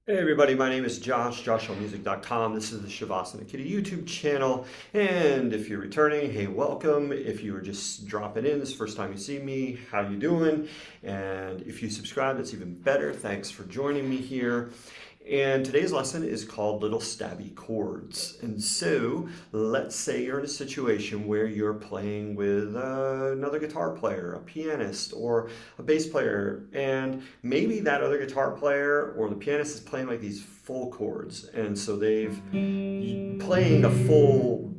Hey everybody, my name is Josh, joshallmusic.com. This is the Shavasana Kitty YouTube channel, and if you're returning, hey, welcome. If you were just dropping in, this is the first time you see me, how you doing? And if you subscribe, that's even better. Thanks for joining me here. And today's lesson is called Little Stabby Chords. And so, let's say you're in a situation where you're playing with another guitar player, a pianist, or a bass player, and maybe that other guitar player or the pianist is playing like these full chords, and so they've playing a full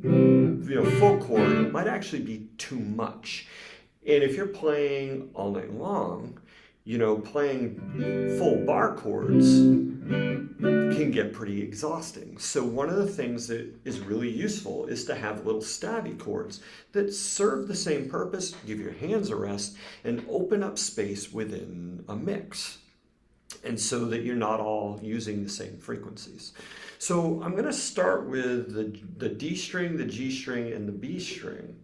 chord might actually be too much. And if you're playing all night long, playing full bar chords can get pretty exhausting. So one of the things that is really useful is to have little stabby chords that serve the same purpose, give your hands a rest, and open up space within a mix. And so that you're not all using the same frequencies. So I'm going to start with the D string, the G string, and the B string.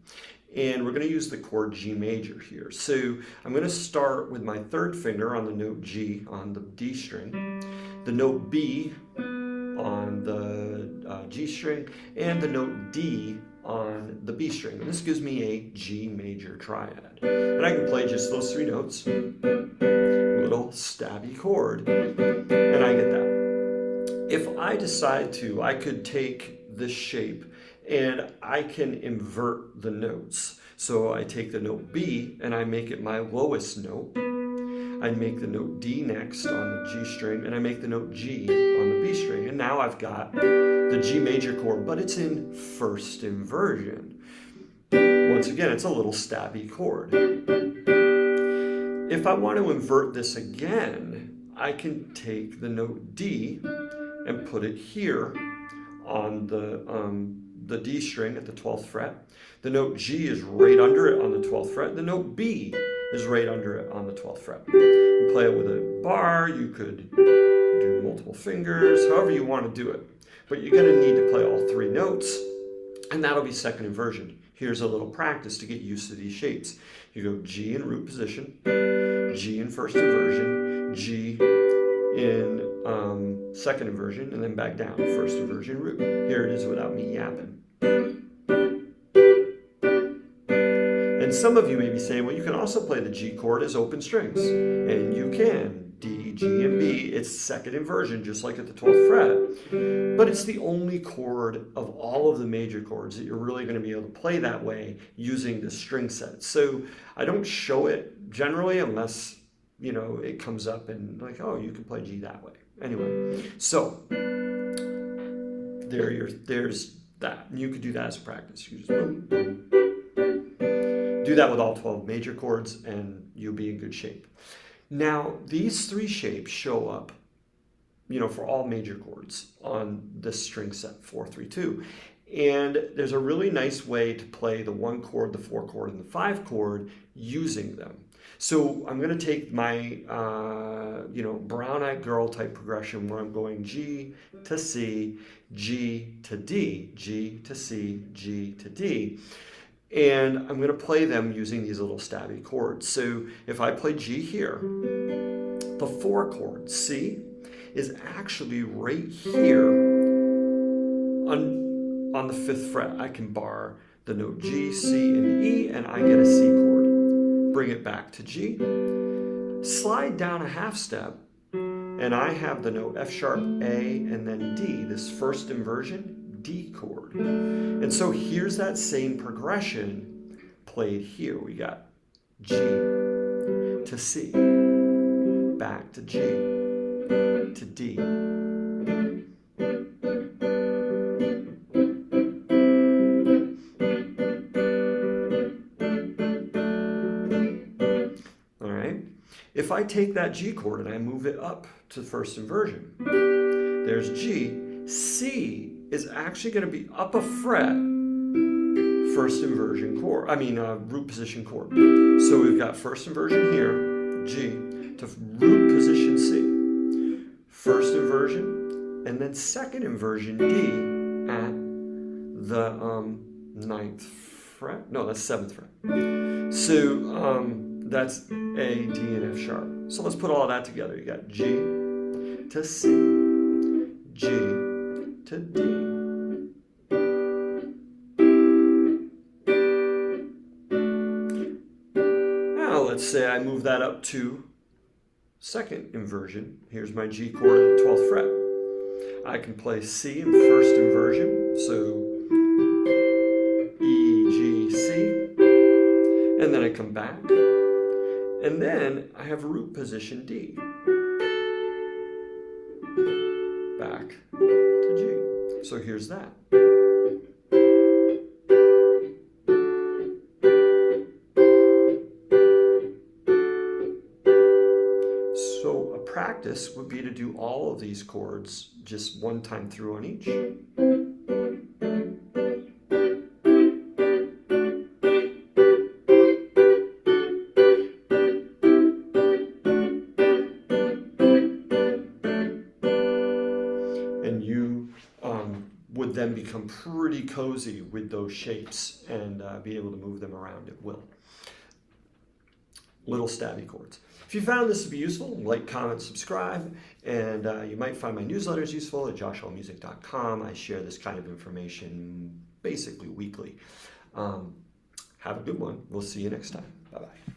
And we're going to use the chord G major here. So I'm going to start with my third finger on the note G on the D string, the note B on the G string, and the note D on the B string. And this gives me a G major triad. And I can play just those three notes, little stabby chord, and I get that. If I decide to, I could take this shape and I can invert the notes. So I take the note B and I make it my lowest note. I make the note D next on the G string, and I make the note G on the B string. And now I've got the G major chord, but it's in first inversion. Once again, it's a little stabby chord. If I want to invert this again, I can take the note D and put it here on the D string at the 12th fret. The note G is right under it on the 12th fret. The note B is right under it on the 12th fret. You play it with a bar, you could do multiple fingers, however you want to do it. But you're going to need to play all three notes, and that'll be second inversion. Here's a little practice to get used to these shapes. You go G in root position, G in first inversion, G in second inversion, and then back down, first inversion root. Here it is without me yapping. And some of you may be saying, well, you can also play the G chord as open strings. And you can. D, G, and B. It's second inversion, just like at the 12th fret. But it's the only chord of all of the major chords that you're really going to be able to play that way using the string set. So I don't show it generally unless, it comes up and like, oh, you can play G that way. Anyway, so there's that. And you could do that as a practice. You just boom, boom. Do that with all 12 major chords and you'll be in good shape. Now, these three shapes show up, for all major chords on this string set, 4-3-2. And there's a really nice way to play the 1 chord, the 4 chord, and the 5 chord using them. So I'm going to take my, brown-eyed girl type progression where I'm going G to C, G to D, G to C, G to D. And I'm going to play them using these little stabby chords. So if I play G here, the 4 chord, C, is actually right here on the 5th fret. I can bar the note G, C, and E, and I get a C chord. Bring it back to G. Slide down a half step, and I have the note F sharp, A, and then D, this first inversion, D chord. And so here's that same progression played here. We got G to C, back to G to D. All right. If I take that G chord and I move it up to first inversion, there's G. C is actually going to be up a fret, first inversion chord, root position chord. So we've got first inversion here, G, to root position C, first inversion, and then second inversion D at the 9th fret. No, that's 7th fret. So that's A, D, and F sharp. So let's put all of that together. You got G to C, G to D. Now let's say I move that up to second inversion. Here's my G chord at the 12th fret. I can play C in first inversion, so E, G, C, and then I come back, and then I have root position D, back to G. So here's that. So a practice would be to do all of these chords just one time through on each. And you would then become pretty cozy with those shapes and be able to move them around at will. Little stabby chords. If you found this to be useful, like, comment, subscribe, and you might find my newsletters useful at joshhallmusic.com. I share this kind of information basically weekly. Have a good one. We'll see you next time. Bye-bye.